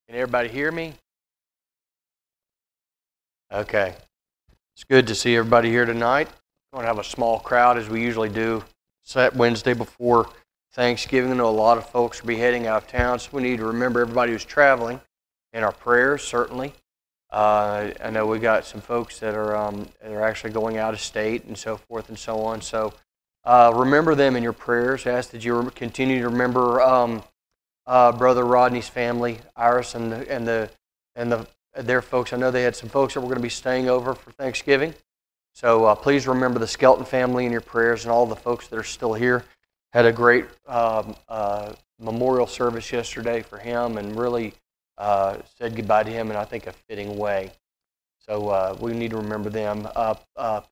Can everybody hear me? Okay. It's good to see everybody here tonight. We're going to have a small crowd as we usually do that Wednesday before Thanksgiving. I know a lot of folks will be heading out of town, so we need to remember everybody who's traveling in our prayers, certainly. I know we got some folks that are actually going out of state and so forth and so on. So remember them in your prayers. I ask that you continue to remember Brother Rodney's family, Iris and their folks. I know they had some folks that were going to be staying over for Thanksgiving. So please remember the Skelton family in your prayers, and all the folks that are still here. Had a great memorial service yesterday for him, and really said goodbye to him in, I think, a fitting way. So we need to remember them.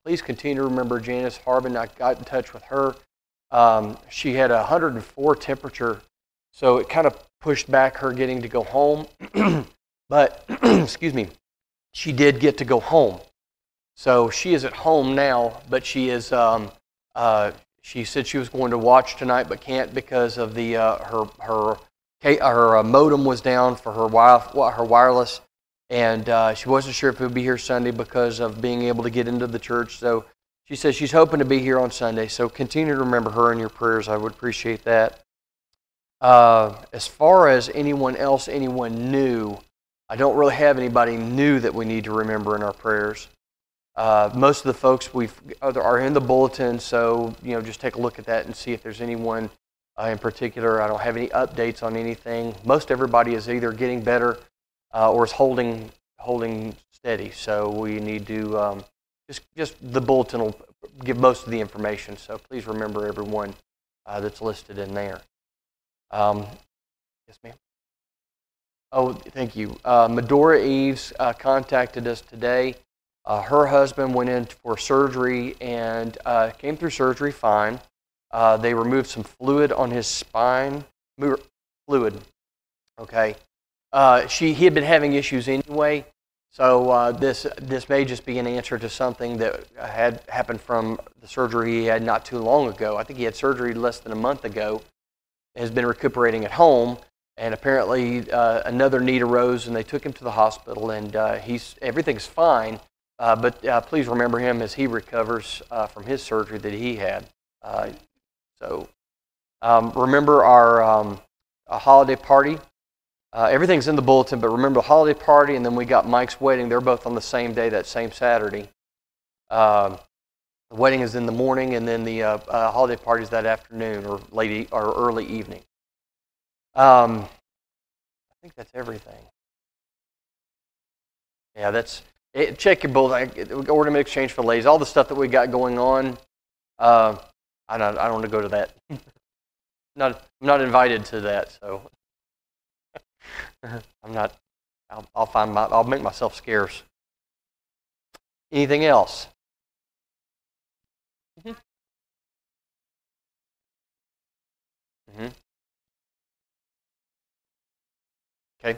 Please continue to remember Janice Harbin. I got in touch with her. She had a 104 temperature, so it kind of pushed back her getting to go home. But, excuse me, she did get to go home. So she is at home now, but she is. She said she was going to watch tonight, but can't because of the her modem was down for her wireless, and she wasn't sure if it would be here Sunday because of being able to get into the church. So she says she's hoping to be here on Sunday. So continue to remember her in your prayers. I would appreciate that. As far as anyone new, I don't really have anybody new that we need to remember in our prayers. Most of the folks are in the bulletin, so just take a look at that and see if there's anyone in particular. I don't have any updates on anything. Most everybody is either getting better or is holding steady. So we need to just the bulletin will give most of the information. So please remember everyone that's listed in there. Yes, ma'am. Oh, thank you. Medora Eves contacted us today. Her husband went in for surgery and came through surgery fine. They removed some fluid on his spine. Fluid. Okay. He had been having issues anyway, so this may just be an answer to something that had happened from the surgery he had not too long ago. I think he had surgery less than a month ago. Has been recuperating at home, and apparently another need arose, and they took him to the hospital, and everything's fine. But please remember him as he recovers from his surgery that he had. Remember our holiday party. Everything's in the bulletin, but remember the holiday party, and then we got Mike's wedding. They're both on the same day, that same Saturday. The wedding is in the morning, and then the holiday party is that afternoon or early evening. I think that's everything. Yeah, that's. Check your bulletin. Ornament exchange for ladies. All the stuff that we got going on. I don't want to go to that. I'm not invited to that, so I'm not. I'll make myself scarce. Anything else? Okay.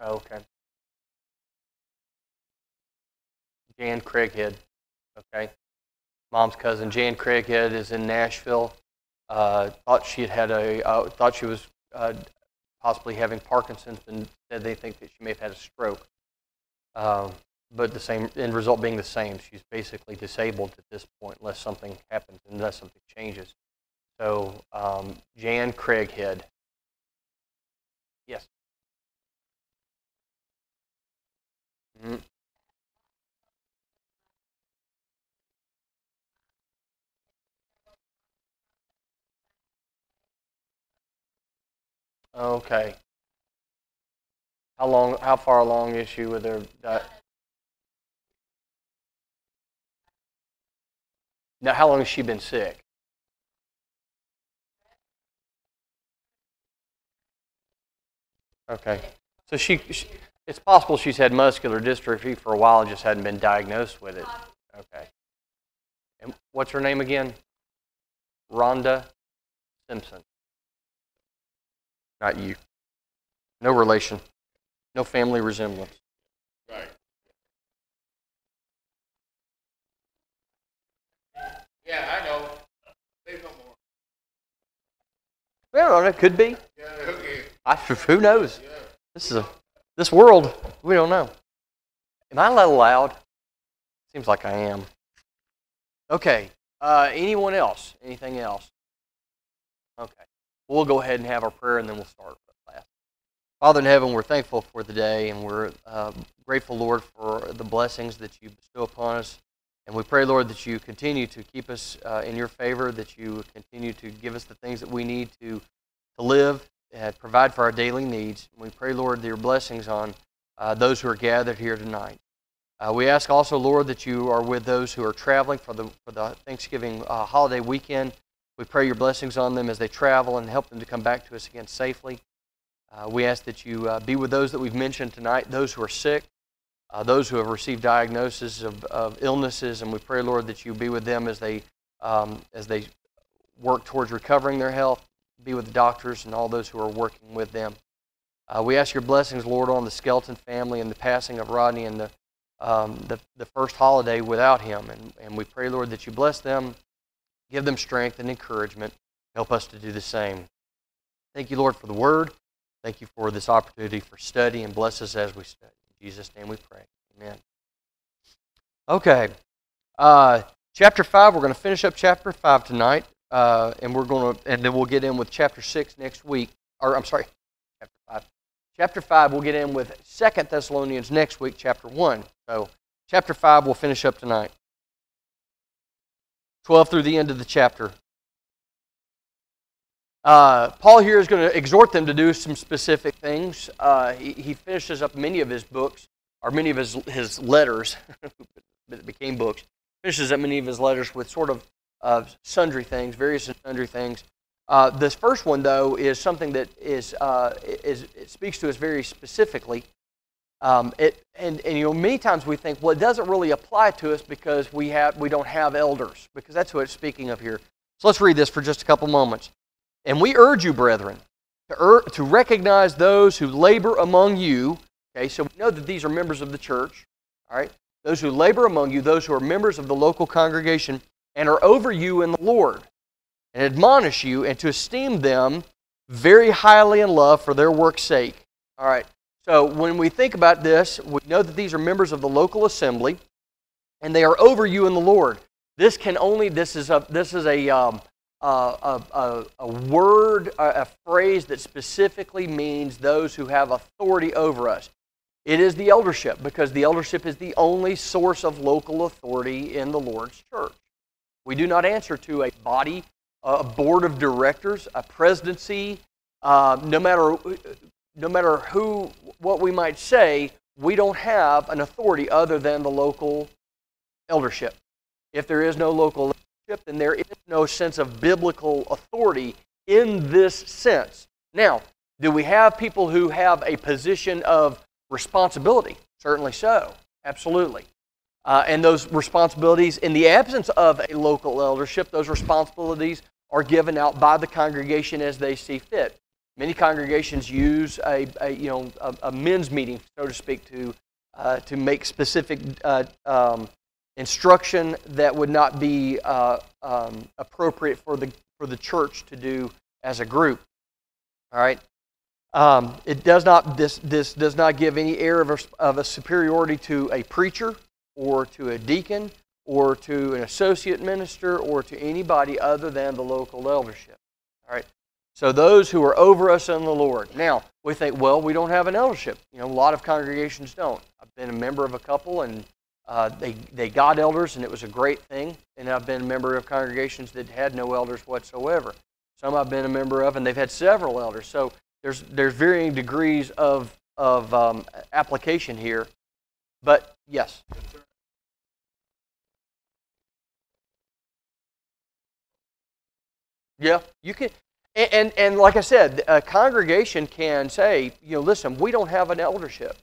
Okay. Jan Craighead. Okay. Mom's cousin Jan Craighead is in Nashville. Thought she was possibly having Parkinson's, and said they think that she may have had a stroke. But the same end result being the same. She's basically disabled at this point unless something happens, unless something changes. So Jan Craighead. Yes. Mm-hmm. Okay. How far along is she with her? Now, how long has she been sick? Okay. So it's possible she's had muscular dystrophy for a while and just hadn't been diagnosed with it. Okay. And what's her name again? Rhonda Simpson. Not you. No relation. No family resemblance. Right. don't know. It could be. Yeah, okay. Who knows? Yeah. This world, we don't know. Am I a little loud? Seems like I am. Okay. Anyone else? Anything else? Okay. We'll go ahead and have our prayer, and then we'll start with class. Father in heaven, we're thankful for the day, and we're grateful, Lord, for the blessings that you bestow upon us. And we pray, Lord, that you continue to keep us in your favor, that you continue to give us the things that we need to live and provide for our daily needs. And we pray, Lord, your blessings on those who are gathered here tonight. We ask also, Lord, that you are with those who are traveling for the Thanksgiving holiday weekend. We pray your blessings on them as they travel and help them to come back to us again safely. We ask that you be with those that we've mentioned tonight, those who are sick, those who have received diagnoses of illnesses, and we pray, Lord, that you be with them as they work towards recovering their health. Be with the doctors and all those who are working with them. We ask your blessings, Lord, on the Skelton family and the passing of Rodney and the first holiday without him. And we pray, Lord, that you bless them, give them strength and encouragement. Help us to do the same. Thank you, Lord, for the word. Thank you for this opportunity for study, and bless us as we study. In Jesus' name we pray. Amen. Okay. Chapter 5, we're going to finish up chapter 5 tonight, and then we'll get in with chapter 6 next week. Chapter 5. Chapter 5, we'll get in with 2 Thessalonians next week, chapter 1. So, chapter 5 we'll finish up tonight. 12 through the end of the chapter. Paul here is going to exhort them to do some specific things. He finishes up many of his books, or many of his letters, that became books. Finishes up many of his letters with sort of sundry things, various and sundry things. This first one, though, is something that it speaks to us very specifically. Many times we think, well, it doesn't really apply to us because we don't have elders, because that's what it's speaking of here. So let's read this for just a couple moments. And we urge you, brethren, to recognize those who labor among you. Okay, so we know that these are members of the church. All right, those who labor among you, those who are members of the local congregation and are over you in the Lord, and admonish you and to esteem them very highly in love for their work's sake. All right. So when we think about this, we know that these are members of the local assembly, and they are over you in the Lord. This is a word, a phrase that specifically means those who have authority over us. It is the eldership, because the eldership is the only source of local authority in the Lord's church. We do not answer to a body, a board of directors, a presidency. No matter what we might say, we don't have an authority other than the local eldership. If there is no local eldership, then there is no sense of biblical authority in this sense. Now, do we have people who have a position of responsibility? Certainly so. Absolutely. And those responsibilities, in the absence of a local eldership, those responsibilities are given out by the congregation as they see fit. Many congregations use a men's meeting, so to speak, to make specific instruction that would not be appropriate for the church to do as a group. All right. It does not. This does not give any air of a superiority to a preacher, or to a deacon, or to an associate minister, or to anybody other than the local eldership. All right. So those who are over us in the Lord. Now, we think, well, we don't have an eldership. A lot of congregations don't. I've been a member of a couple, and they got elders, and it was a great thing. And I've been a member of congregations that had no elders whatsoever. Some I've been a member of, and they've had several elders. So there's varying degrees of application here. But, yes. Yeah, you can. And like I said, a congregation can say, listen, we don't have an eldership.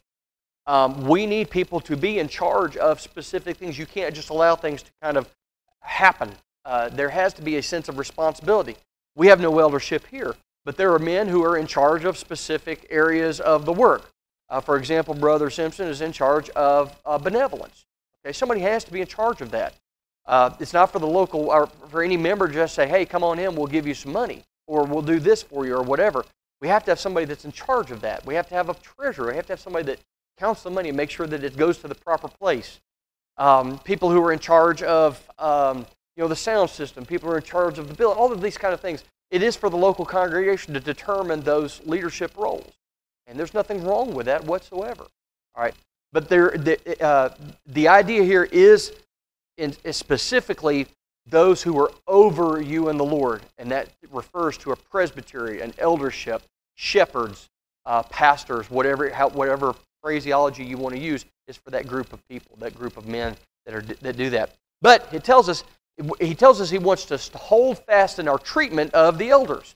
We need people to be in charge of specific things. You can't just allow things to kind of happen. There has to be a sense of responsibility. We have no eldership here, but there are men who are in charge of specific areas of the work. For example, Brother Simpson is in charge of benevolence. Okay, somebody has to be in charge of that. It's not for the local or for any member to just say, hey, come on in, we'll give you some money. or we'll do this for you, or whatever. We have to have somebody that's in charge of that. We have to have a treasurer. We have to have somebody that counts the money and makes sure that it goes to the proper place. People who are in charge of the sound system, people who are in charge of the building, all of these kind of things. It is for the local congregation to determine those leadership roles. And there's nothing wrong with that whatsoever. All right. But the idea here is specifically those who are over you in the Lord. And that refers to a presbytery, an eldership, shepherds, pastors, whatever phraseology you want to use is for that group of people, that group of men that do that. But he tells us he wants us to hold fast in our treatment of the elders.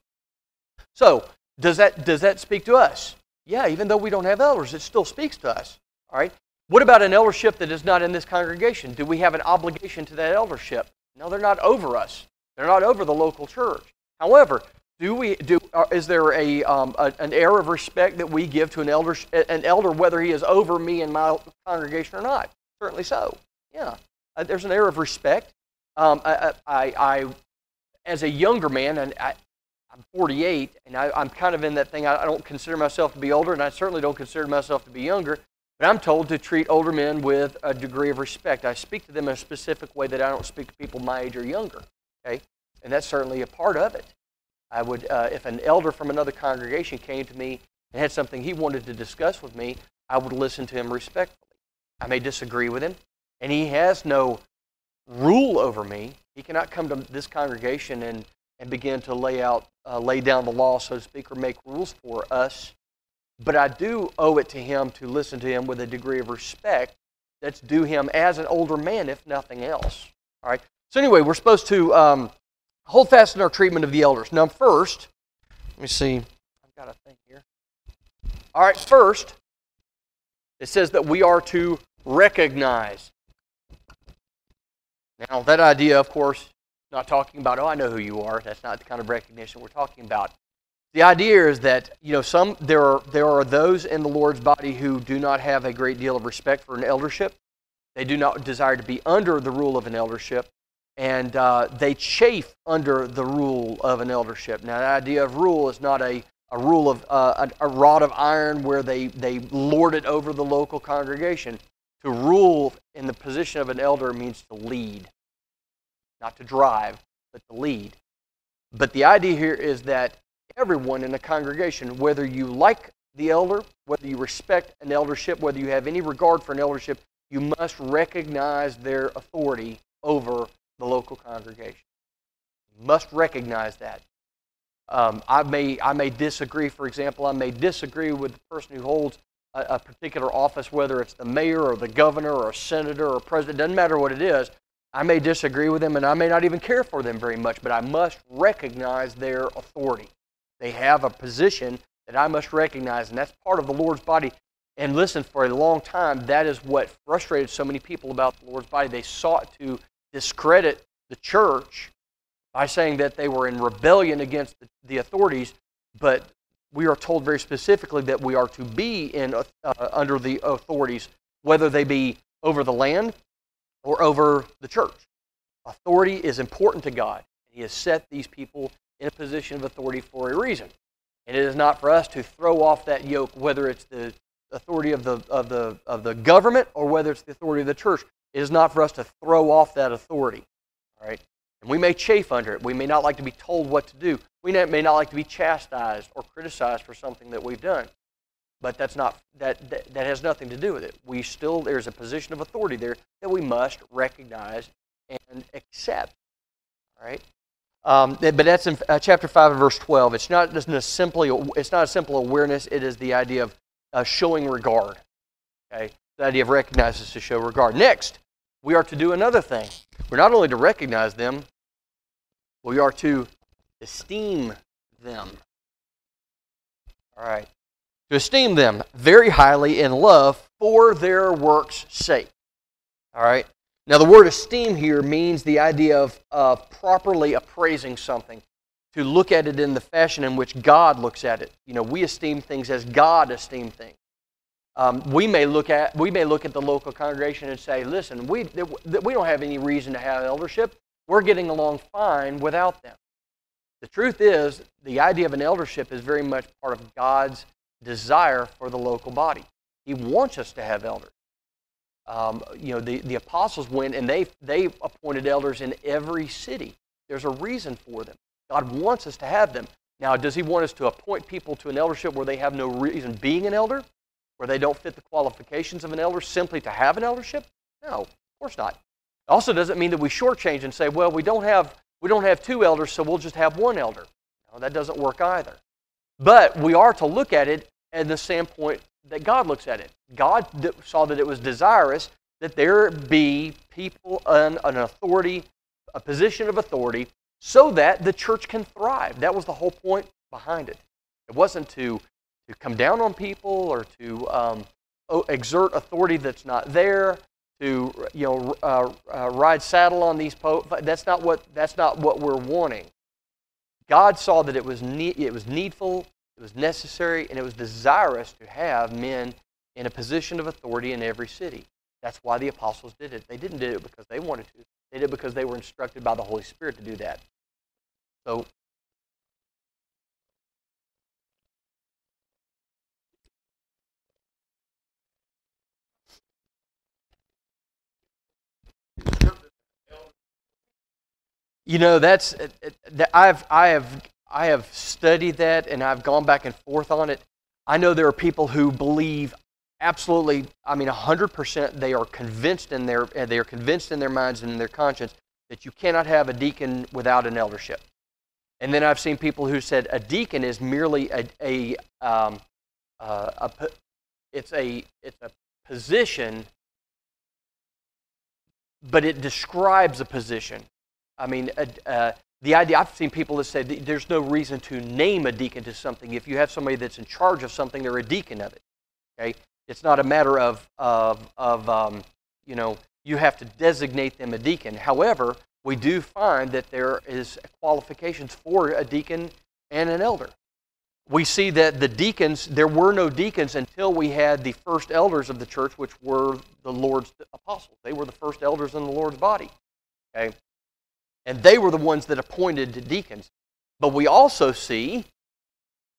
So, does that speak to us? Yeah, even though we don't have elders, it still speaks to us. All right. What about an eldership that is not in this congregation? Do we have an obligation to that eldership? No, they're not over us. They're not over the local church. However, is there an air of respect that we give to an elder, whether he is over me and my congregation or not? Certainly so. Yeah, there's an air of respect. I as a younger man, and I'm 48, and I'm kind of in that thing. I don't consider myself to be older, and I certainly don't consider myself to be younger. But I'm told to treat older men with a degree of respect. I speak to them in a specific way that I don't speak to people my age or younger. Okay, and that's certainly a part of it. I would, if an elder from another congregation came to me and had something he wanted to discuss with me, I would listen to him respectfully. I may disagree with him, and he has no rule over me. He cannot come to this congregation and begin to lay down the law, so to speak, or make rules for us. But I do owe it to him to listen to him with a degree of respect that's due him as an older man, if nothing else. All right. So anyway, we're supposed to hold fast in our treatment of the elders. Now, first, let me see. I've got a thing here. All right. First, it says that we are to recognize. Now, that idea, of course, not talking about, oh, I know who you are. That's not the kind of recognition we're talking about. The idea is that, there are those in the Lord's body who do not have a great deal of respect for an eldership. They do not desire to be under the rule of an eldership, and they chafe under the rule of an eldership. Now, the idea of rule is not a rule of a rod of iron where they lord it over the local congregation. To rule in the position of an elder means to lead, not to drive, but to lead. But the idea here is that everyone in the congregation, whether you like the elder, whether you respect an eldership, whether you have any regard for an eldership, you must recognize their authority over the local congregation. You must recognize that. I may disagree, for example, I may disagree with the person who holds a particular office, whether it's the mayor or the governor or a senator or a president, doesn't matter what it is. I may disagree with them and I may not even care for them very much, but I must recognize their authority. They have a position that I must recognize, and that's part of the Lord's body. And listen, for a long time, that is what frustrated so many people about the Lord's body. They sought to discredit the church by saying that they were in rebellion against the authorities, but we are told very specifically that we are to be under the authorities, whether they be over the land or over the church. Authority is important to God. He has set these people in a position of authority for a reason. And it is not for us to throw off that yoke, whether it's the authority of the government or whether it's the authority of the church. It is not for us to throw off that authority. All right? And we may chafe under it. We may not like to be told what to do. We may not like to be chastised or criticized for something that we've done. But that has nothing to do with it. There's a position of authority there that we must recognize and accept. All right? But that's in chapter 5 and verse 12. It's not a simple awareness. It is the idea of showing regard. Okay? The idea of recognizing is to show regard. Next, we are to do another thing. We're not only to recognize them, we are to esteem them. All right. To esteem them very highly in love for their work's sake. All right. Now, the word esteem here means the idea of properly appraising something, to look at it in the fashion in which God looks at it. We esteem things as God esteems things. We may look at the local congregation and say, listen, we don't have any reason to have eldership. We're getting along fine without them. The truth is, the idea of an eldership is very much part of God's desire for the local body. He wants us to have elders. The apostles went and they appointed elders in every city. There's a reason for them. God wants us to have them. Now, does He want us to appoint people to an eldership where they have no reason being an elder? Where they don't fit the qualifications of an elder simply to have an eldership? No, of course not. It also doesn't mean that we shortchange and say, well, we don't have 2 elders, so we'll just have 1 elder. No, that doesn't work either. But we are to look at it in the standpoint that God looks at it. God saw that it was desirous that there be people in an authority, a position of authority, so that the church can thrive. That was the whole point behind it. It wasn't to come down on people or to exert authority that's not there, to ride saddle on these that's not what we're wanting. God saw that it was needful, it was necessary, and it was desirous to have men in a position of authority in every city. That's why the apostles did it. They didn't do it because they wanted to. They did it because they were instructed by the Holy Spirit to do that. So, I have studied that and I've gone back and forth on it. I know there are people who believe absolutely, 100%. They are convinced in their minds and in their conscience that you cannot have a deacon without an eldership. And then I've seen people who said a deacon is merely it's a position, but it describes a position. The idea, I've seen people that say there's no reason to name a deacon to something. If you have somebody that's in charge of something, they're a deacon of it. Okay, it's not a matter of you have to designate them a deacon. However, we do find that there is qualifications for a deacon and an elder. We see that the deacons, there were no deacons until we had the first elders of the church, which were the Lord's apostles. They were the first elders in the Lord's body. Okay? And they were the ones that appointed deacons. But we also see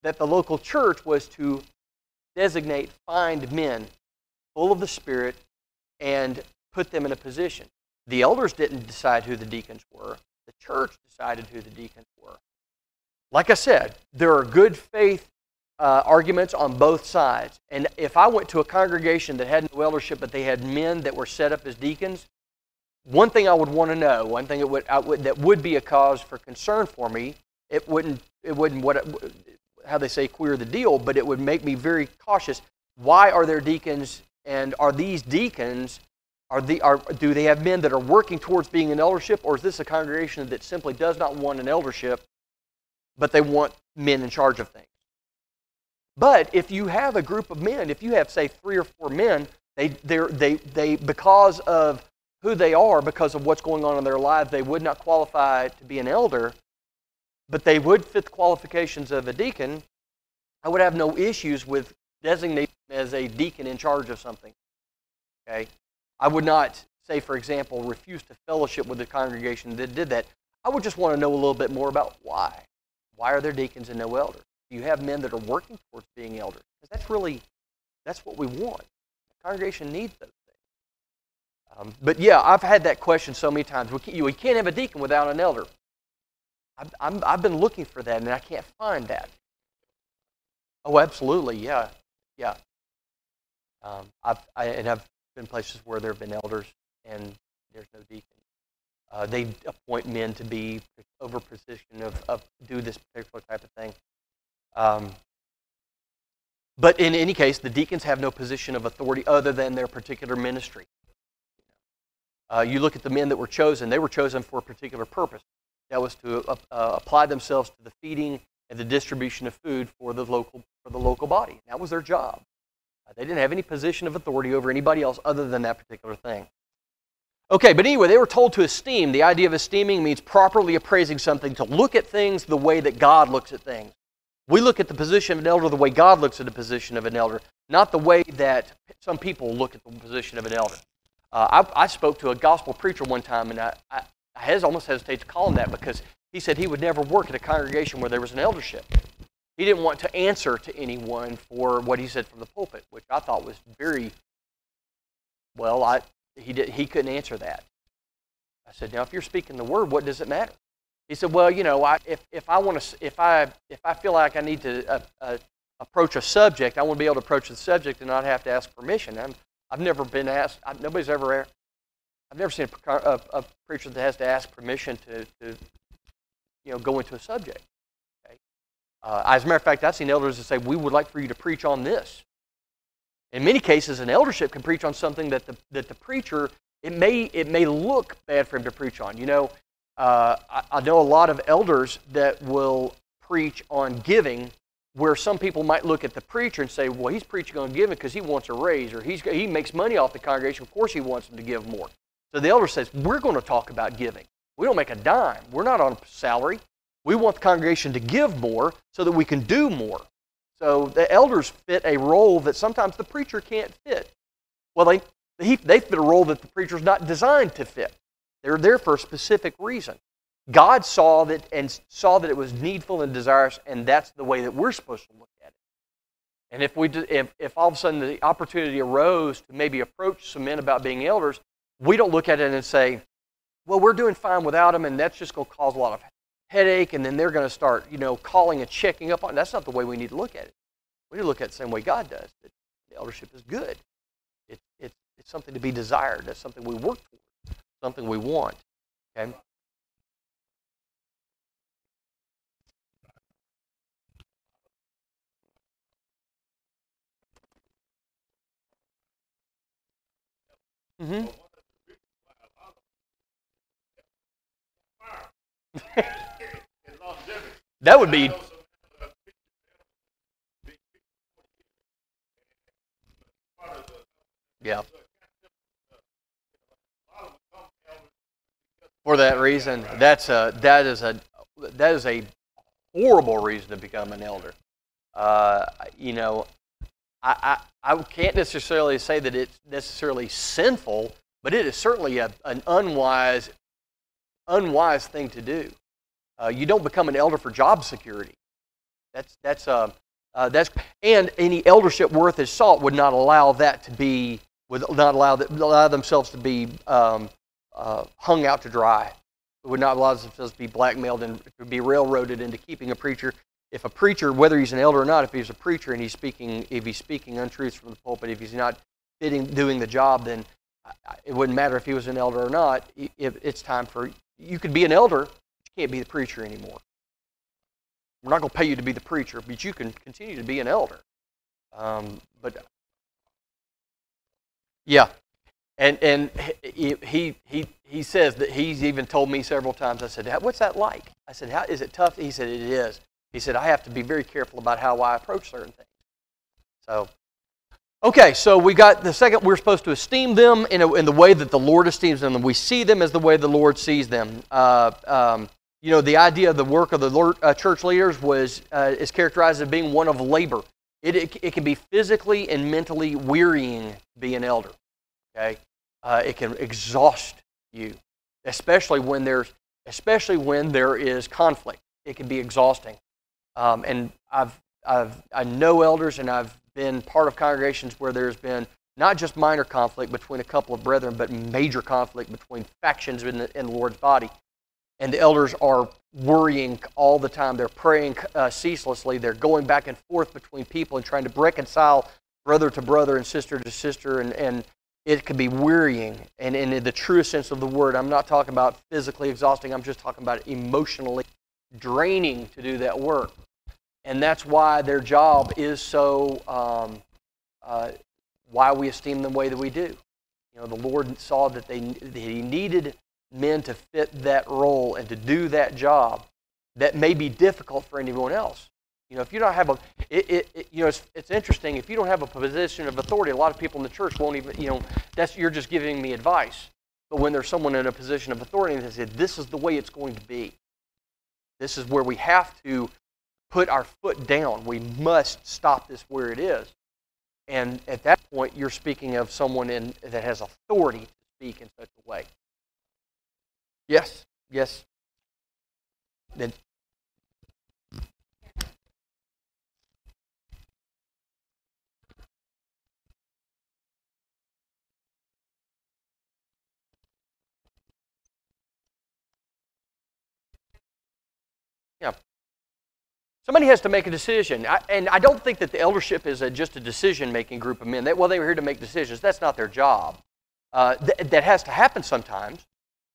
that the local church was to designate, find men full of the Spirit and put them in a position. The elders didn't decide who the deacons were. The church decided who the deacons were. Like I said, there are good faith arguments on both sides. And if I went to a congregation that had no eldership, but they had men that were set up as deacons, one thing I would want to know, one thing that would be a cause for concern for me, it wouldn't how they say queer the deal, but it would make me very cautious. Why are there deacons, and are these deacons, do they have men that are working towards being an eldership, or is this a congregation that simply does not want an eldership, but they want men in charge of things? But if you have a group of men, if you have, say, 3 or 4 men, they because of who they are, because of what's going on in their lives, they would not qualify to be an elder, but they would fit the qualifications of a deacon. I would have no issues with designating them as a deacon in charge of something. Okay? I would not, say, for example, refuse to fellowship with a congregation that did that. I would just want to know a little bit more about why. Why are there deacons and no elders? Do you have men that are working towards being elders? Because that's what we want. The congregation needs those things. But yeah, I've had that question so many times. We can't have a deacon without an elder. I've been looking for that, and I can't find that. Oh, absolutely, yeah. I've been places where there have been elders, and there's no deacon. They appoint men to be over position of do this particular type of thing. But in any case, the deacons have no position of authority other than their particular ministry. You look at the men that were chosen; they were chosen for a particular purpose. That was to apply themselves to the feeding and the distribution of food for the local body. That was their job. They didn't have any position of authority over anybody else other than that particular thing. Okay, but anyway, they were told to esteem. The idea of esteeming means properly appraising something, to look at things the way that God looks at things. We look at the position of an elder the way God looks at the position of an elder, not the way that some people look at the position of an elder. I spoke to a gospel preacher one time, and I almost hesitate to call him that because he said he would never work at a congregation where there was an eldership. He didn't want to answer to anyone for what he said from the pulpit, which I thought was very, well, he couldn't answer that. I said, now if you're speaking the word, what does it matter? He said, well, you know, if I feel like I need to approach a subject, I want to be able to approach the subject and not have to ask permission. I've never been asked. I've never seen a preacher that has to ask permission to go into a subject. Okay? As a matter of fact, I've seen elders that say, we would like for you to preach on this. In many cases, an eldership can preach on something that the preacher, it may look bad for him to preach on. You know, I know a lot of elders that will preach on giving, where some people might look at the preacher and say, well, he's preaching on giving because he wants a raise, or he makes money off the congregation. Of course he wants them to give more. So the elder says, we're going to talk about giving. We don't make a dime. We're not on a salary. We want the congregation to give more so that we can do more. So the elders fit a role that sometimes the preacher can't fit. Well, they fit a role that the preacher's not designed to fit. They're there for a specific reason. God saw that it was needful and desirous, and that's the way that we're supposed to look at it. And if all of a sudden the opportunity arose to maybe approach some men about being elders, we don't look at it and say, well, we're doing fine without them, and that's just going to cause a lot of headache, and then they're going to start, calling and checking up on. That's not the way we need to look at it. We need to look at it the same way God does. That the eldership is good. It's something to be desired. That's something we work for. Something we want. Okay. Mm-hmm. That would be. Yeah. For that reason, that is a horrible reason to become an elder. I can't necessarily say that it's necessarily sinful, but it is certainly an unwise thing to do. You don't become an elder for job security. And any eldership worth its salt would not allow themselves to be hung out to dry. It would not allow themselves to be blackmailed and to be railroaded into keeping a preacher. If a preacher, whether he's an elder or not, if he's a preacher and if he's speaking untruths from the pulpit, if he's not doing the job, then it wouldn't matter if he was an elder or not. It's time for you could be an elder, but you can't be the preacher anymore. We're not going to pay you to be the preacher, but you can continue to be an elder. Yeah, and he says that he's even told me several times. I said, "What's that like?" I said, "How is it tough?" He said, "It is." He said, "I have to be very careful about how I approach certain things." So, okay, so we got the second. We're supposed to esteem them in the way that the Lord esteems them, and we see them as the way the Lord sees them. The idea of the work of the church leaders is characterized as being one of labor. It can be physically and mentally wearying to be an elder. Okay, it can exhaust you, especially when there is conflict. It can be exhausting. And I know elders, and I've been part of congregations where there's been not just minor conflict between a couple of brethren, but major conflict between factions in the Lord's body. And the elders are worrying all the time. They're praying ceaselessly. They're going back and forth between people and trying to reconcile brother to brother and sister to sister. And it can be wearying. And in the truest sense of the word, I'm not talking about physically exhausting. I'm just talking about emotionally draining to do that work. And that's why their job is so, why we esteem them the way that we do. The Lord saw that He needed men to fit that role and to do that job that may be difficult for anyone else. If you don't have it's interesting. If you don't have a position of authority, a lot of people in the church won't even, you're just giving me advice. But when there's someone in a position of authority and they say, this is the way it's going to be. This is where we have to put our foot down. We must stop this where it is. And at that point, you're speaking of someone that has authority to speak in such a way. Yes. Then, yeah. Somebody has to make a decision. And I don't think that the eldership is just a decision-making group of men. They were here to make decisions. That's not their job. That has to happen sometimes.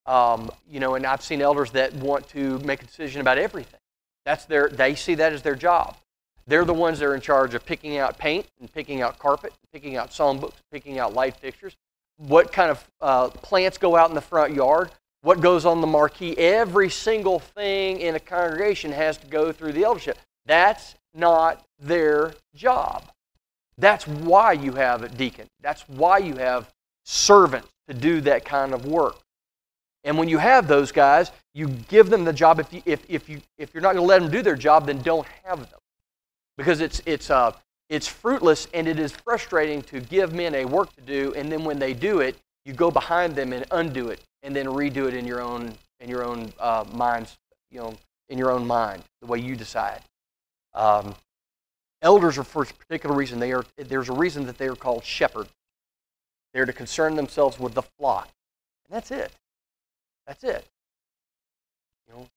And I've seen elders that want to make a decision about everything. They see that as their job. They're the ones that are in charge of picking out paint and picking out carpet, picking out songbooks, picking out light fixtures, what kind of plants go out in the front yard, what goes on the marquee. Every single thing in a congregation has to go through the eldership. That's not their job. That's why you have a deacon. That's why you have servants to do that kind of work. And when you have those guys, you give them the job. If you're not going to let them do their job, then don't have them, because it's fruitless and it is frustrating to give men a work to do, and then when they do it, you go behind them and undo it, and then redo it in your own minds, in your own mind, the way you decide. Elders are, for a particular reason, there's a reason that they are called shepherds. They're to concern themselves with the flock, and that's it. That's it.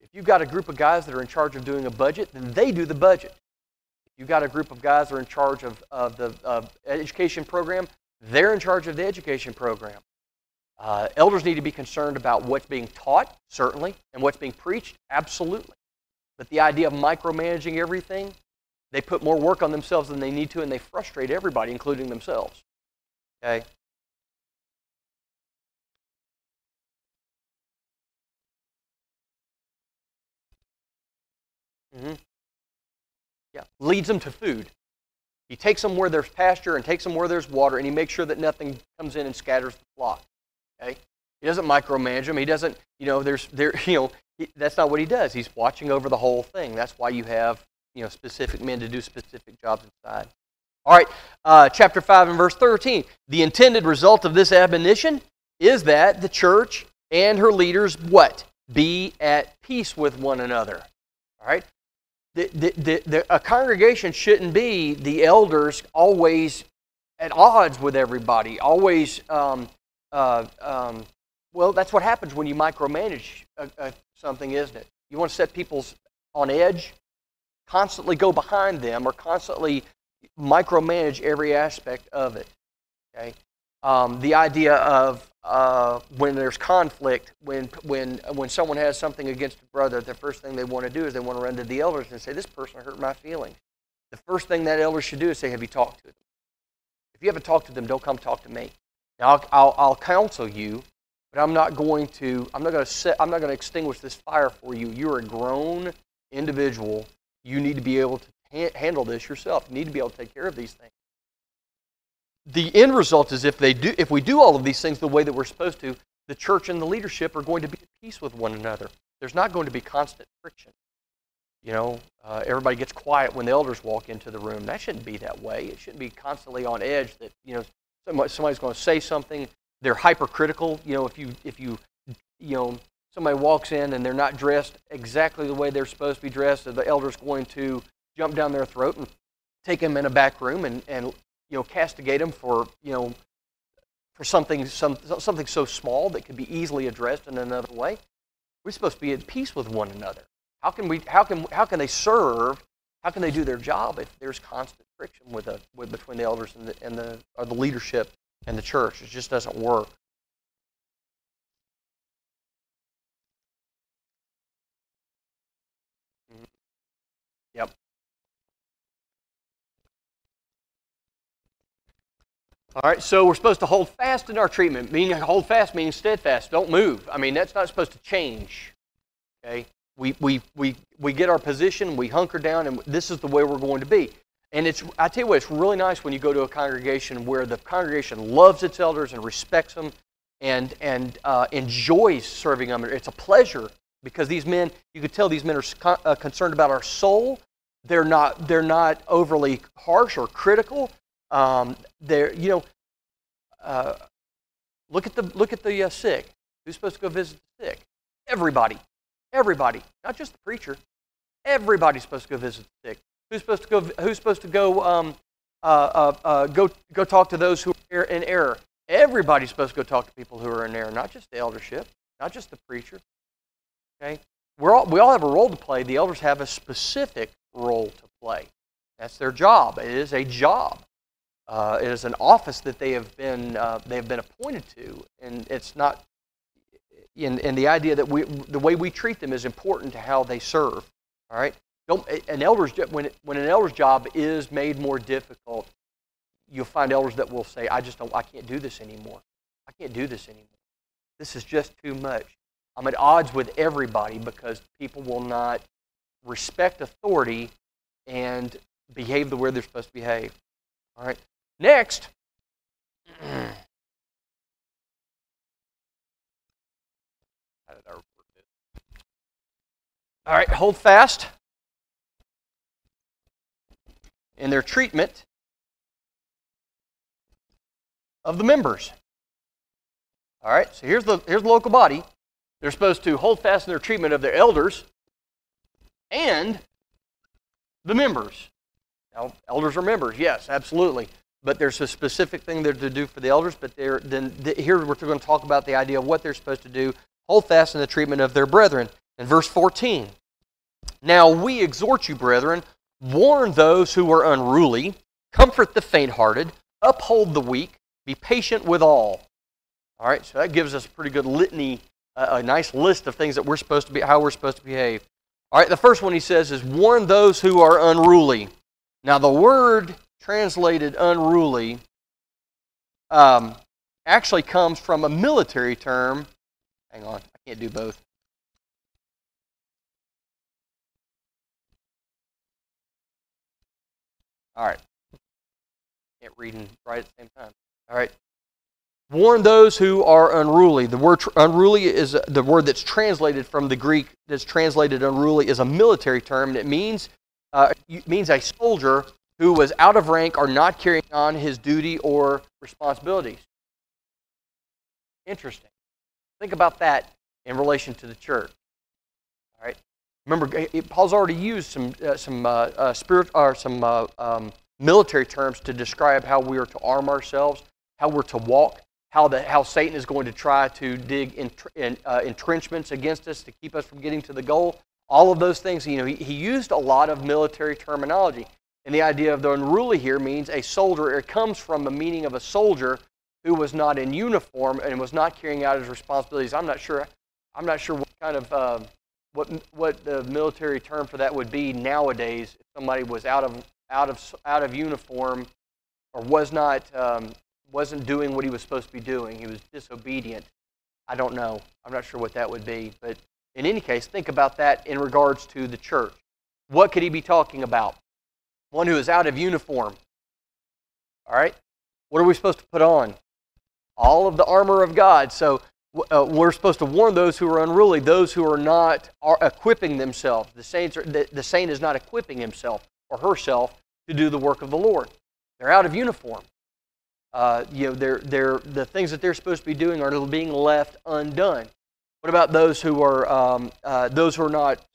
If you've got a group of guys that are in charge of doing a budget, then they do the budget. If you've got a group of guys that are in charge of the education program, they're in charge of the education program. Elders need to be concerned about what's being taught, certainly, and what's being preached, absolutely. But the idea of micromanaging everything, they put more work on themselves than they need to, and they frustrate everybody, including themselves. Okay? Mm-hmm. Yeah, leads them to food. He takes them where there's pasture and takes them where there's water, and he makes sure that nothing comes in and scatters the flock. Okay, he doesn't micromanage them. He doesn't, that's not what he does. He's watching over the whole thing. That's why you have, specific men to do specific jobs inside. All right, chapter 5 and verse 13. The intended result of this admonition is that the church and her leaders, what? Be at peace with one another. All right. A congregation shouldn't be the elders always at odds with everybody, always, well, that's what happens when you micromanage something, isn't it? You want to set people on edge, constantly go behind them, or constantly micromanage every aspect of it, okay? The idea of when there's conflict, when someone has something against a brother, the first thing they want to do is they want to run to the elders and say, this person hurt my feelings. The first thing that elder should do is say, have you talked to them? If you haven't talked to them, don't come talk to me. Now, I'll counsel you, but I'm not going to extinguish this fire for you. You're a grown individual. You need to be able to handle this yourself. You need to be able to take care of these things. The end result is if we do all of these things the way that we're supposed to, the church and the leadership are going to be at peace with one another. There's not going to be constant friction. Everybody gets quiet when the elders walk into the room. That shouldn't be that way. It shouldn't be constantly on edge that, somebody's going to say something. They're hypercritical. If somebody walks in and they're not dressed exactly the way they're supposed to be dressed, the elder's going to jump down their throat and take them in a back room and castigate them for something so small that could be easily addressed in another way. We're supposed to be at peace with one another. How can they serve? How can they do their job if there's constant friction between the elders and the leadership and the church? It just doesn't work. Yep. All right, so we're supposed to hold fast in our treatment. Hold fast meaning steadfast. Don't move. That's not supposed to change. Okay, we get our position, we hunker down, and this is the way we're going to be. And I tell you what, it's really nice when you go to a congregation where the congregation loves its elders and respects them and enjoys serving them. It's a pleasure because these men, you could tell these men are concerned about our soul. They're not overly harsh or critical. Look at the sick. Who's supposed to go visit the sick? Everybody. Everybody, not just the preacher. Everybody's supposed to go visit the sick. Who's supposed to go? Who's supposed to go? Go talk to those who are in error. Everybody's supposed to go talk to people who are in error, not just the eldership, not just the preacher. Okay, we all have a role to play. The elders have a specific role to play. That's their job. It is a job. It is an office that they have been appointed to, and it's not. In the idea that the way we treat them is important to how they serve. All right. When an elder's job is made more difficult, you'll find elders that will say, I can't do this anymore. I can't do this anymore. This is just too much. I'm at odds with everybody because people will not respect authority and behave the way they're supposed to behave. All right. Next. All right, hold fast in their treatment of the members. All right, so here's the local body. They're supposed to hold fast in their treatment of their elders and the members. Now, elders are members, yes, absolutely. But there's a specific thing they're to do for the elders, but here we're going to talk about the idea of what they're supposed to do. Hold fast in the treatment of their brethren. In verse 14, now we exhort you, brethren, warn those who are unruly, comfort the faint-hearted, uphold the weak, be patient with all. All right, so that gives us a pretty good litany, a nice list of things that we're supposed to be, how we're supposed to behave. All right, the first one he says is warn those who are unruly. Now the word translated unruly actually comes from a military term. Hang on, I can't do both. All right. Can't read and write at the same time. All right. Warn those who are unruly. The word unruly is the word that's translated from the Greek, that's translated unruly, is a military term, and it means a soldier who was out of rank or not carrying on his duty or responsibilities. Interesting. Think about that in relation to the church. All right. Remember, Paul's already used some military terms to describe how we are to arm ourselves, how we're to walk, how Satan is going to try to dig entrenchments against us to keep us from getting to the goal. All of those things, he used a lot of military terminology. And the idea of the unruly here means a soldier. It comes from the meaning of a soldier who was not in uniform and was not carrying out his responsibilities. I'm not sure what kind of what the military term for that would be nowadays. If somebody was out of uniform or wasn't doing what he was supposed to be doing, he was disobedient. I don't know. I'm not sure what that would be. But in any case, think about that in regards to the church. What could he be talking about? One who is out of uniform. All right? What are we supposed to put on? All of the armor of God. So we're supposed to warn those who are unruly, those who are not equipping themselves. The saint is not equipping himself or herself to do the work of the Lord. They're out of uniform. The things that they're supposed to be doing are being left undone. What about those who are not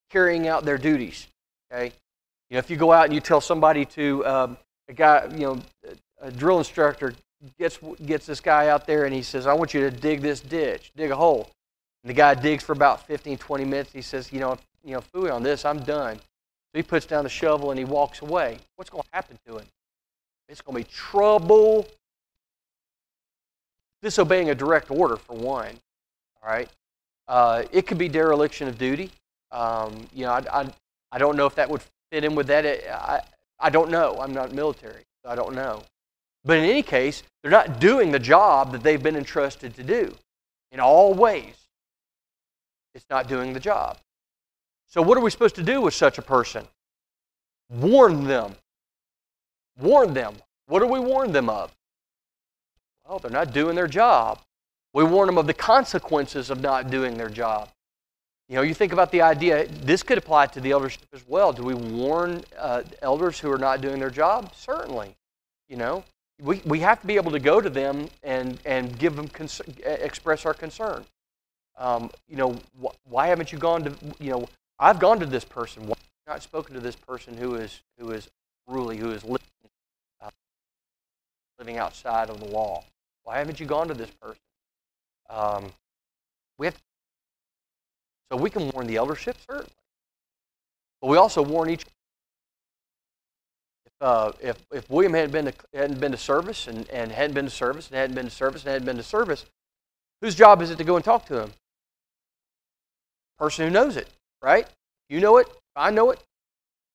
carrying out their duties? Okay, if you go out and you tell somebody to a guy, a drill instructor gets this guy out there and he says, I want you to dig this ditch, dig a hole. And the guy digs for about 15, 20 minutes. He says, phooey on this, I'm done. So he puts down the shovel and he walks away. What's going to happen to him? It's going to be trouble. Disobeying a direct order, for one. All right. It could be dereliction of duty. I don't know if that would fit in with that. I don't know. I'm not military, so I don't know. But in any case, they're not doing the job that they've been entrusted to do. In all ways, it's not doing the job. So what are we supposed to do with such a person? Warn them. Warn them. What do we warn them of? Well, they're not doing their job. We warn them of the consequences of not doing their job. You think about the idea, this could apply to the eldership as well. Do we warn elders who are not doing their job? Certainly. We have to be able to go to them and give them express our concern. Why haven't you gone to, I've gone to this person. Why have you not spoken to this person who is unruly, who is living outside of the law? Why haven't you gone to this person? So we can warn the eldership, certainly. But we also warn each. If William hadn't been to service and hadn't been to service and hadn't been to service and hadn't been to service, whose job is it to go and talk to him? Person who knows it, right? You know it. I know it.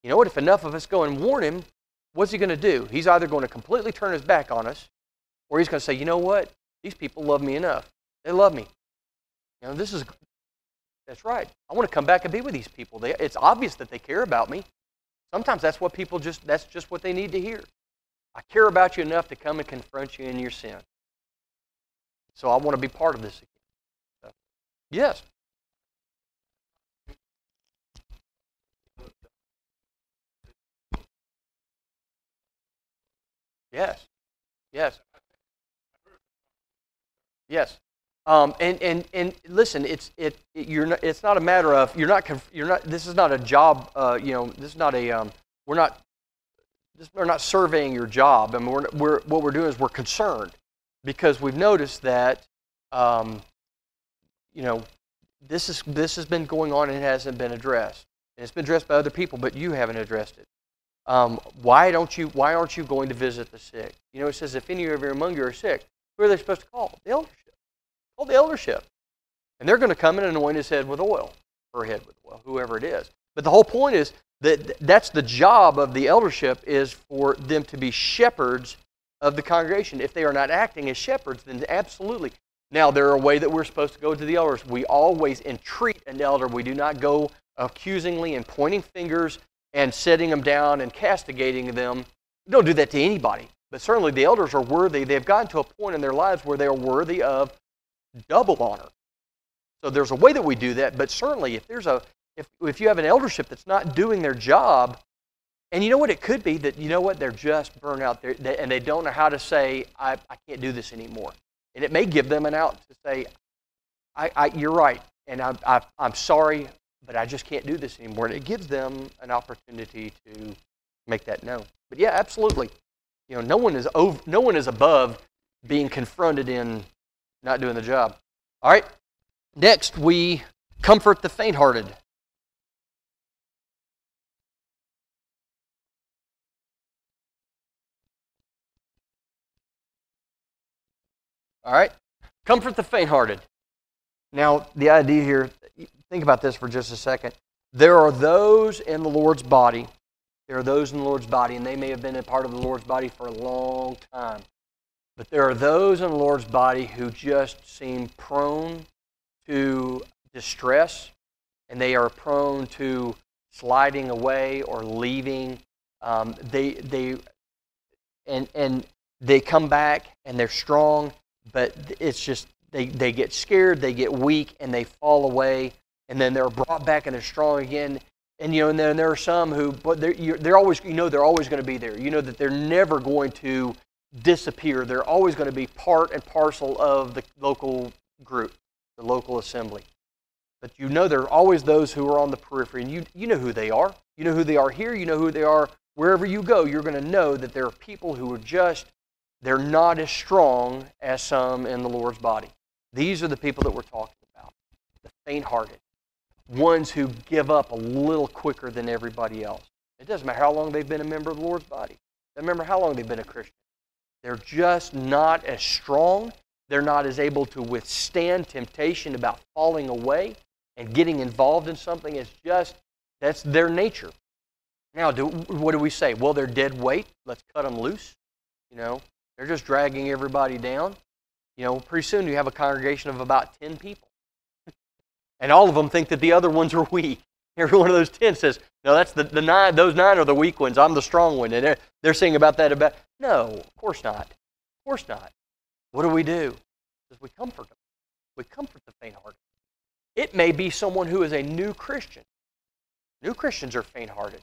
You know what? If enough of us go and warn him, what's he going to do? He's either going to completely turn his back on us, or he's going to say, you know what? These people love me enough. They love me. That's right. I want to come back and be with these people. It's obvious that they care about me. Sometimes that's what that's just what they need to hear. I care about you enough to come and confront you in your sin. So I want to be part of this again. So, yes. Yes. Yes. Yes. And listen, it's not a matter of you're not. This is not a job. This is not a. We're not surveying your job. I mean, what we're doing is we're concerned because we've noticed that, this has been going on and it hasn't been addressed. And it's been addressed by other people, but you haven't addressed it. Why aren't you going to visit the sick? It says if any of you among you are sick, who are they supposed to call? The eldership. Call the eldership. And they're going to come in and anoint his head with oil, her head with oil, whoever it is. But the whole point is that's the job of the eldership, is for them to be shepherds of the congregation. If they are not acting as shepherds, then absolutely. Now, there are a way that we're supposed to go to the elders. We always entreat an elder. We do not go accusingly and pointing fingers and setting them down and castigating them. We don't do that to anybody. But certainly the elders are worthy. They've gotten to a point in their lives where they are worthy of double honor. So there's a way that we do that, but certainly if you have an eldership that's not doing their job, and you know what it could be, that they're just burnt out there and they don't know how to say, I can't do this anymore. And it may give them an out to say, you're right, and I'm sorry, but I just can't do this anymore. And it gives them an opportunity to make that known. But yeah, absolutely. No one is above being confronted in not doing the job. All right. Next, we comfort the faint-hearted. All right. Comfort the faint-hearted. Now, the idea here, think about this for just a second. There are those in the Lord's body. And they may have been a part of the Lord's body for a long time. But there are those in the Lord's body who just seem prone to distress, and they are prone to sliding away or leaving. They come back and they're strong, but it's just they get scared, they get weak, and they fall away, and then they're brought back and they're strong again. And and then there are some who, but they're always they're always going to be there. That they're never going to disappear. They're always going to be part and parcel of the local group, the local assembly. But there are always those who are on the periphery, and you know who they are. You know who they are here. You know who they are wherever you go. You're going to know that there are people who are they're not as strong as some in the Lord's body. These are the people that we're talking about, the faint-hearted, ones who give up a little quicker than everybody else. It doesn't matter how long they've been a member of the Lord's body. It doesn't matter how long they've been a Christian. They're just not as strong. They're not as able to withstand temptation about falling away and getting involved in something. That's their nature. Now, what do we say? Well, they're dead weight. Let's cut them loose. They're just dragging everybody down. Pretty soon you have a congregation of about 10 people. And all of them think that the other ones are weak. Every one of those 10 says, no, that's the 9. Those 9 are the weak ones. I'm the strong one. And they're saying about that. No, of course not. Of course not. What do? Because we comfort them. We comfort the faint-hearted. It may be someone who is a new Christian. New Christians are faint-hearted.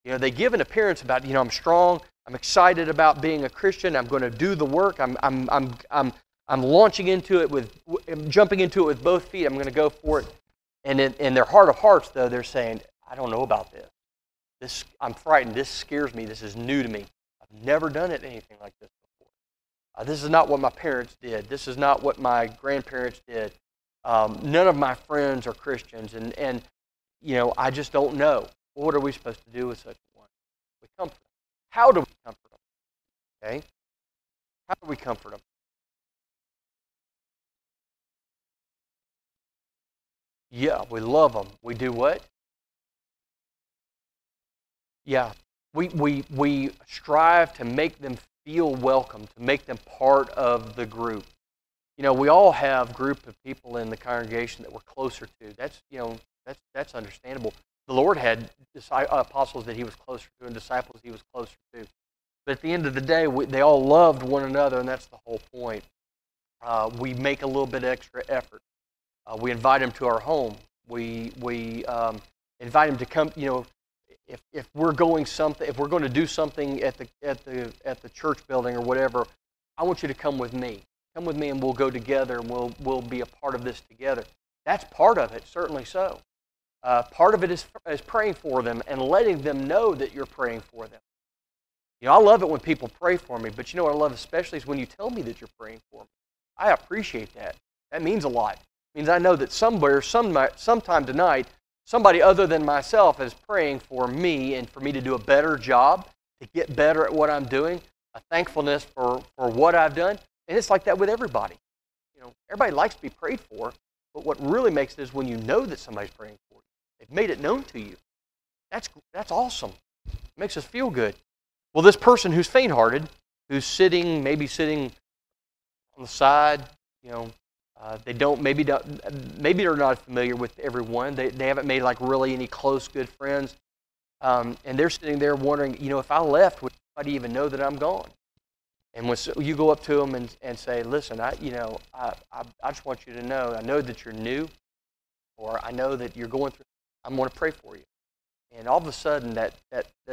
They give an appearance about, I'm strong. I'm excited about being a Christian. I'm going to do the work. I'm launching into it with jumping into it with both feet. I'm going to go for it. And in their heart of hearts, though, they're saying, I don't know about this. I'm frightened. This scares me. This is new to me. I've never done anything like this before. This is not what my parents did. This is not what my grandparents did. None of my friends are Christians, and I just don't know. What are we supposed to do with such a one? We comfort them. How do we comfort them? Okay? How do we comfort them? Yeah, we love them. We do what? Yeah, we strive to make them feel welcome, to make them part of the group. We all have a group of people in the congregation that we're closer to. That's understandable. The Lord had apostles that he was closer to and disciples he was closer to. But at the end of the day, they all loved one another, and that's the whole point. We make a little bit extra effort. We invite them to our home. We invite them to come. If we're going to do something at the church building or whatever, I want you to come with me. Come with me, and we'll go together, and we'll be a part of this together. That's part of it, certainly so. Part of it is praying for them and letting them know that you're praying for them. I love it when people pray for me, but what I love especially is when you tell me that you're praying for me. I appreciate that. That means a lot. It means I know that sometime tonight, somebody other than myself is praying for me and for me to do a better job, to get better at what I'm doing, a thankfulness for what I've done. And it's like that with everybody. Everybody likes to be prayed for, but what really makes it is when you know that somebody's praying for you. They've made it known to you. That's awesome. It makes us feel good. Well, this person who's faint-hearted, who's maybe sitting on the side, maybe they're not familiar with everyone. They haven't made really any close, good friends. And they're sitting there wondering, if I left, would anybody even know that I'm gone? And when you go up to them and say, listen, I just want you to know, I know that you're new, or I know that you're going through, I'm going to pray for you. And all of a sudden, that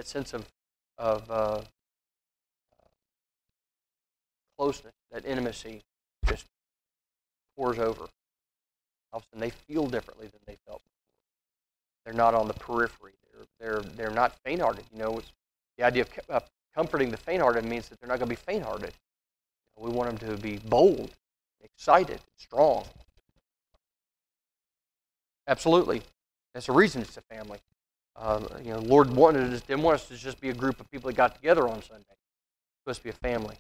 sense of closeness, that intimacy, just pours over. All of a sudden, they feel differently than they felt before. They're not on the periphery. They're not faint-hearted. It's the idea of comforting the faint-hearted means that they're not going to be faint-hearted. We want them to be bold, excited, strong. Absolutely. That's the reason it's a family. Lord didn't want us to just be a group of people that got together on Sunday. It's supposed to be a family.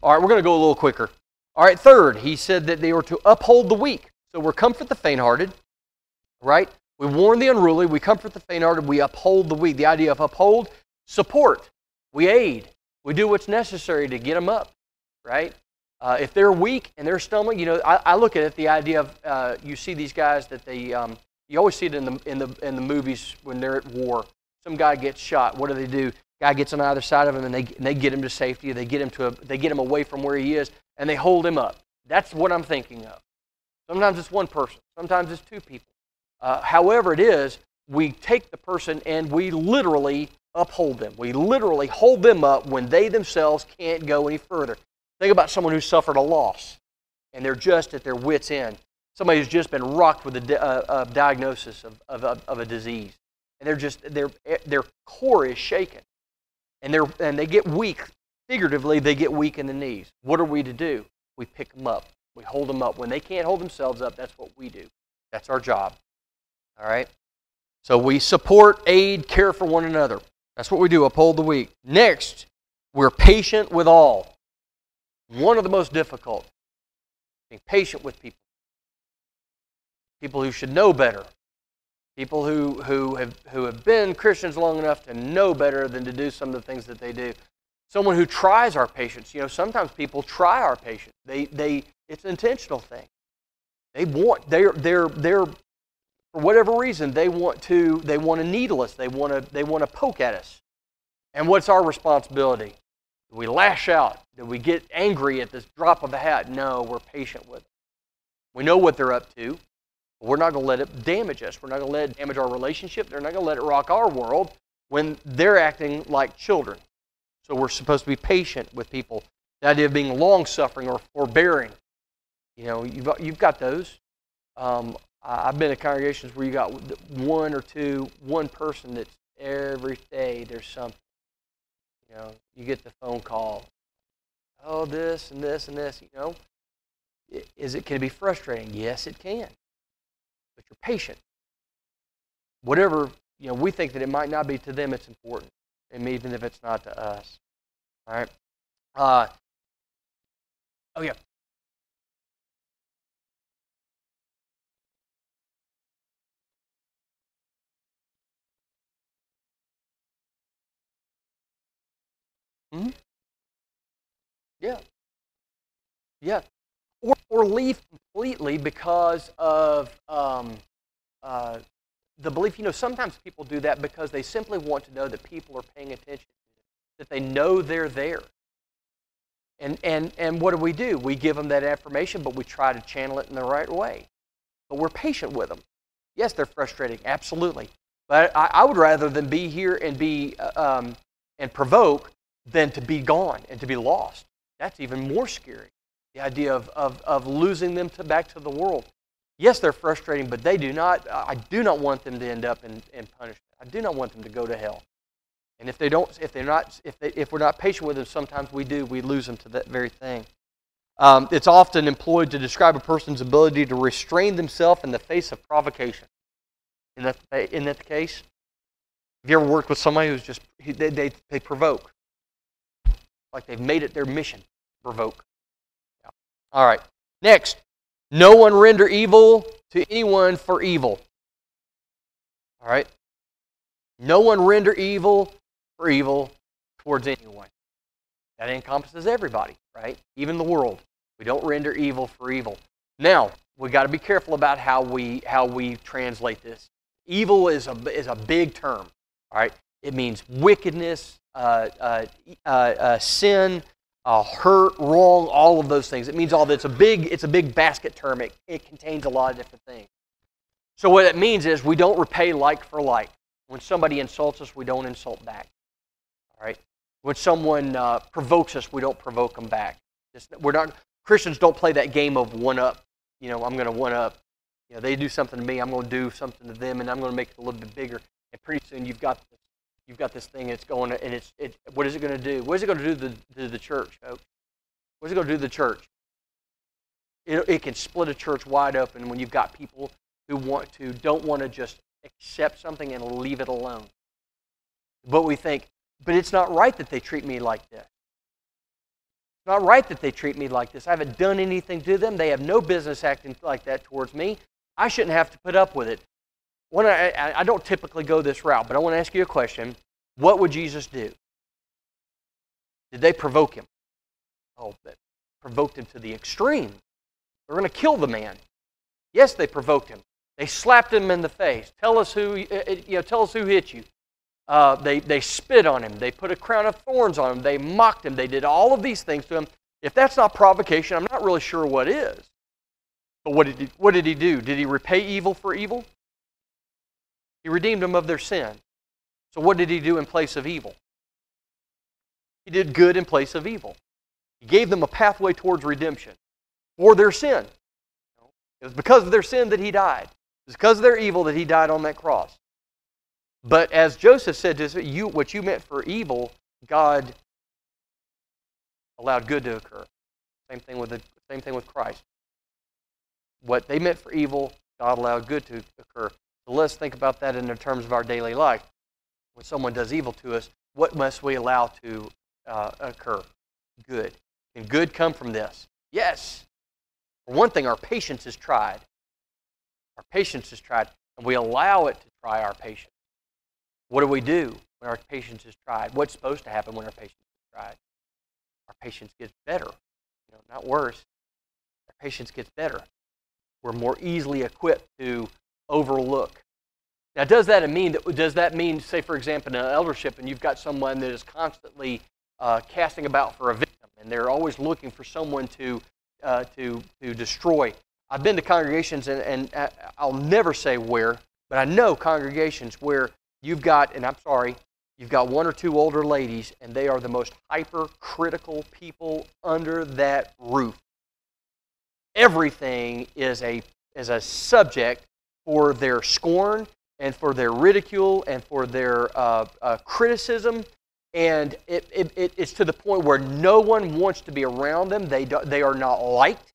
All right, we're going to go a little quicker. All right, third, he said that they were to uphold the weak. So we're comfort the faint-hearted, right? We warn the unruly. We comfort the faint-hearted. We uphold the weak. The idea of uphold, support. We aid. We do what's necessary to get them up, right? If they're weak and they're stumbling, I look at it the idea of you see these guys that you always see it in the movies when they're at war. Some guy gets shot. What do? Guy gets on either side of him, and they get him to safety. They get him away from where he is, and they hold him up. That's what I'm thinking of. Sometimes it's one person. Sometimes it's two people. However it is, we take the person and we literally uphold them. We literally hold them up when they themselves can't go any further. Think about someone who suffered a loss, and they're just at their wits' end. Somebody who's just been rocked with a diagnosis of a disease, and their core is shaken, and they get weak. Figuratively, they get weak in the knees. What are we to do? We pick them up. We hold them up. When they can't hold themselves up, that's what we do. That's our job. All right? So we support, aid, care for one another. That's what we do, uphold the weak. Next, we're patient with all. One of the most difficult. Being patient with people. People who should know better. People who have been Christians long enough to know better than to do some of the things that they do. Someone who tries our patience. Sometimes people try our patience. It's an intentional thing. They're for whatever reason they want to needle us. They want to poke at us. And what's our responsibility? Do we lash out? Do we get angry at this drop of a hat? No, we're patient with them. We know what they're up to. But we're not going to let it damage us. We're not going to let it damage our relationship. They're not going to let it rock our world when they're acting like children. So we're supposed to be patient with people. The idea of being long-suffering or forbearing. You've got those. I've been in congregations where you got one person that's every day there's something. You get the phone call. Oh, this and this and this. Can it be frustrating? Yes, it can. But you're patient. Whatever, we think that it might not be to them, it's important. And even if it's not to us. All right? Oh, yeah. Mm-hmm. Yeah. Yeah. Or leave completely because of the belief. Sometimes people do that because they simply want to know that people are paying attention, that they know they're there. And what do? We give them that information, but we try to channel it in the right way. But we're patient with them. Yes, they're frustrating, absolutely. But I would rather them be here and be and provoke than to be gone and to be lost. That's even more scary. The idea of losing them back to the world. Yes, they're frustrating, but they do not. I do not want them to end up in punishment. I do not want them to go to hell. And if we're not patient with them, sometimes we lose them to that very thing. It's often employed to describe a person's ability to restrain themselves in the face of provocation. Isn't that the case? Have you ever worked with somebody who's just they provoke? Like they've made it their mission to provoke. Yeah. All right. Next, no one render evil to anyone for evil. All right. No one render evil for evil towards anyone. That encompasses everybody, right? Even the world. We don't render evil for evil. Now, we got to be careful about how we translate this. Evil is a big term, all right? It means wickedness, sin, hurt, wrong, all of those things. It means all that. It's a big basket term. It contains a lot of different things. So what it means is we don't repay like for like. When somebody insults us, we don't insult back. All right. When someone provokes us, we don't provoke them back. Christians don't play that game of one up. I'm going to one up. They do something to me, I'm going to do something to them, and I'm going to make it a little bit bigger. And pretty soon you've got this thing. It's going to, and what is it going to do? What is it going to do to the church, folks? What is it going to do to the church? It can split a church wide open when you've got people who don't want to just accept something and leave it alone. But we think, but it's not right that they treat me like this. It's not right that they treat me like this. I haven't done anything to them. They have no business acting like that towards me. I shouldn't have to put up with it. I don't typically go this route, but I want to ask you a question. What would Jesus do? Did they provoke him? Oh, that provoked him to the extreme. They're going to kill the man. Yes, they provoked him. They slapped him in the face. Tell us who hit you. They spit on him. They put a crown of thorns on him. They mocked him. They did all of these things to him. If that's not provocation, I'm not really sure what is. But what did he do? Did he repay evil for evil? He redeemed them of their sin. So what did he do in place of evil? He did good in place of evil. He gave them a pathway towards redemption for their sin. It was because of their sin that he died. It was because of their evil that he died on that cross. But as Joseph said to us, what you meant for evil, God allowed good to occur. Same thing with Christ. What they meant for evil, God allowed good to occur. So let's think about that in the terms of our daily life. When someone does evil to us, what must we allow to occur? Good. Can good come from this? Yes. For one thing, our patience is tried. Our patience is tried, and we allow it to try our patience. What do we do when our patience is tried? What's supposed to happen when our patience is tried? Our patience gets better, not worse. Our patience gets better. We're more easily equipped to overlook. Now, does that mean, say, for example, in an eldership, and you've got someone that is constantly casting about for a victim, and they're always looking for someone to destroy? I've been to congregations, and I'll never say where, but I know congregations where you've got one or two older ladies, and they are the most hypercritical people under that roof. everything is a subject for their scorn and for their ridicule and for their criticism. And it's to the point where no one wants to be around them. They are not liked.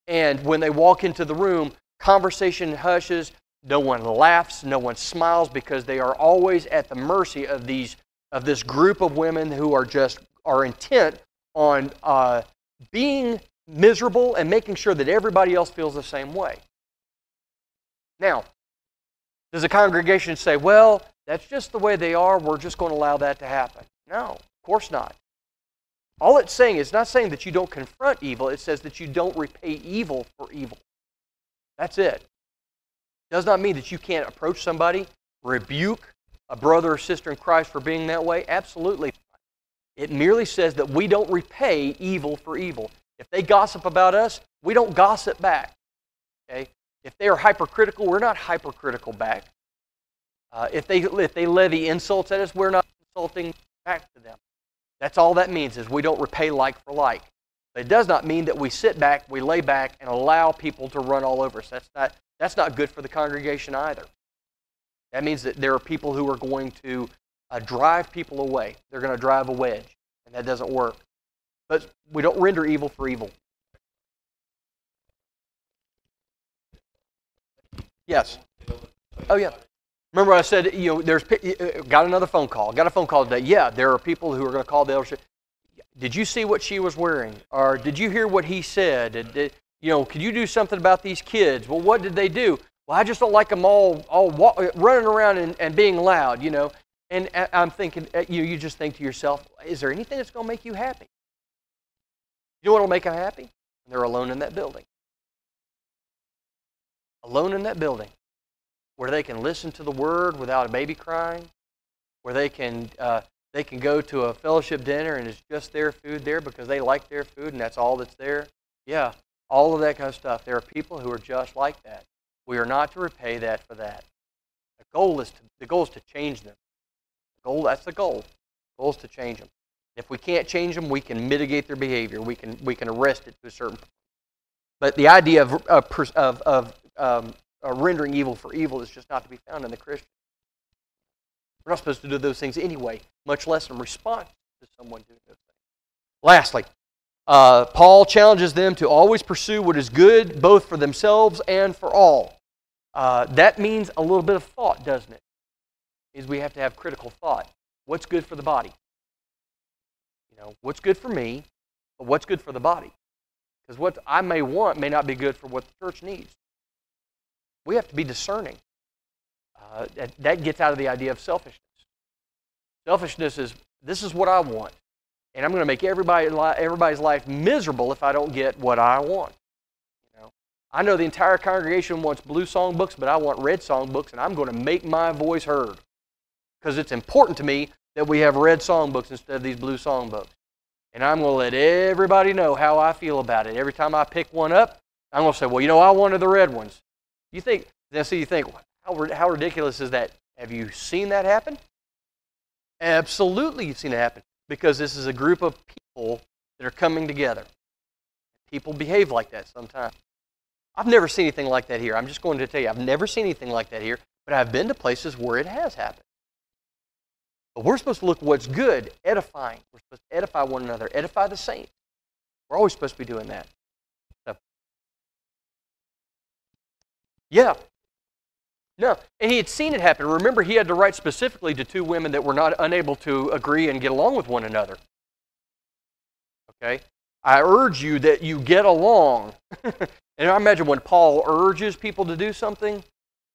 And when they walk into the room, conversation hushes. No one laughs. No one smiles because they are always at the mercy of this group of women who are intent on being miserable and making sure that everybody else feels the same way. Now, does the congregation say, well, that's just the way they are, we're just going to allow that to happen? No, of course not. All it's saying is not saying that you don't confront evil, it says that you don't repay evil for evil. That's it. It does not mean that you can't approach somebody, rebuke a brother or sister in Christ for being that way. Absolutely. It merely says that we don't repay evil for evil. If they gossip about us, we don't gossip back. Okay? If they are hypercritical, we're not hypercritical back. If they levy insults at us, we're not insulting back to them. That's all that means, is we don't repay like for like. But it does not mean that we sit back, we lay back, and allow people to run all over us. That's not good for the congregation either. That means that there are people who are going to drive people away. They're going to drive a wedge, and that doesn't work. But we don't render evil for evil. Yes. Oh, yeah. Remember I said, got another phone call. Got a phone call today. Yeah, there are people who are going to call the eldership. Did you see what she was wearing? Or did you hear what he said? Could you do something about these kids? Well, what did they do? Well, I just don't like them all running around and being loud, And I'm thinking, you just think to yourself, is there anything that's going to make you happy? You know what will make them happy? When they're alone in that building. Alone in that building, where they can listen to the Word without a baby crying, where they can go to a fellowship dinner and it's just their food there because they like their food and that's all that's there. Yeah, all of that kind of stuff. There are people who are just like that. We are not to repay that for that. The goal is to change them. That's the goal. The goal is to change them. If we can't change them, we can mitigate their behavior. We can arrest it to a certain point. But the idea of rendering evil for evil is just not to be found in the Christian. We're not supposed to do those things anyway, much less in response to someone doing those things. Lastly, Paul challenges them to always pursue what is good, both for themselves and for all. That means a little bit of thought, doesn't it? Is we have to have critical thought. What's good for the body? What's good for me, but what's good for the body? Because what I may want may not be good for what the church needs. We have to be discerning. That gets out of the idea of selfishness. Selfishness is, this is what I want, and I'm going to make everybody's life miserable if I don't get what I want. I know the entire congregation wants blue songbooks, but I want red songbooks, and I'm going to make my voice heard because it's important to me that we have red songbooks instead of these blue songbooks. And I'm going to let everybody know how I feel about it. Every time I pick one up, I'm going to say, well, I wanted the red ones. You think, how ridiculous is that? Have you seen that happen? Absolutely you've seen it happen. Because this is a group of people that are coming together. People behave like that sometimes. I've never seen anything like that here. I'm just going to tell you, I've never seen anything like that here, but I've been to places where it has happened. But we're supposed to look at what's good, edifying. We're supposed to edify one another, edify the saints. We're always supposed to be doing that. So, yeah. No, and he had seen it happen. Remember, he had to write specifically to two women that were not unable to agree and get along with one another. Okay? I urge you that you get along. And I imagine when Paul urges people to do something,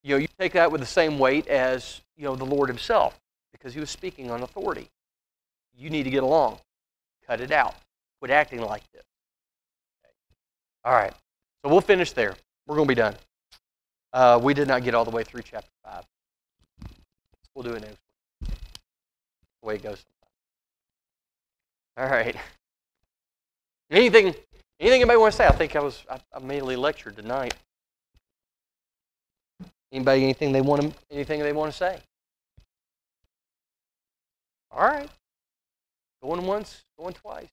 you take that with the same weight as the Lord himself, because he was speaking on authority. You need to get along. Cut it out. Quit acting like this. Okay. All right. So we'll finish there. We're going to be done. We did not get all the way through chapter 5. We'll do it next week. The way it goes sometimes. All right. Anything anybody want to say? I think I mainly lectured tonight. Anybody anything they want to say? All right. Going once, going twice.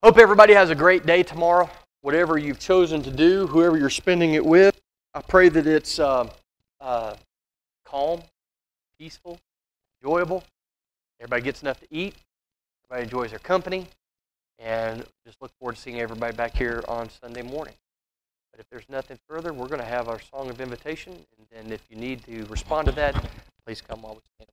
Hope everybody has a great day tomorrow. Whatever you've chosen to do, whoever you're spending it with, I pray that it's calm, peaceful, enjoyable. Everybody gets enough to eat. Everybody enjoys their company. And just look forward to seeing everybody back here on Sunday morning. But if there's nothing further, we're going to have our song of invitation. And if you need to respond to that, please come while we stand.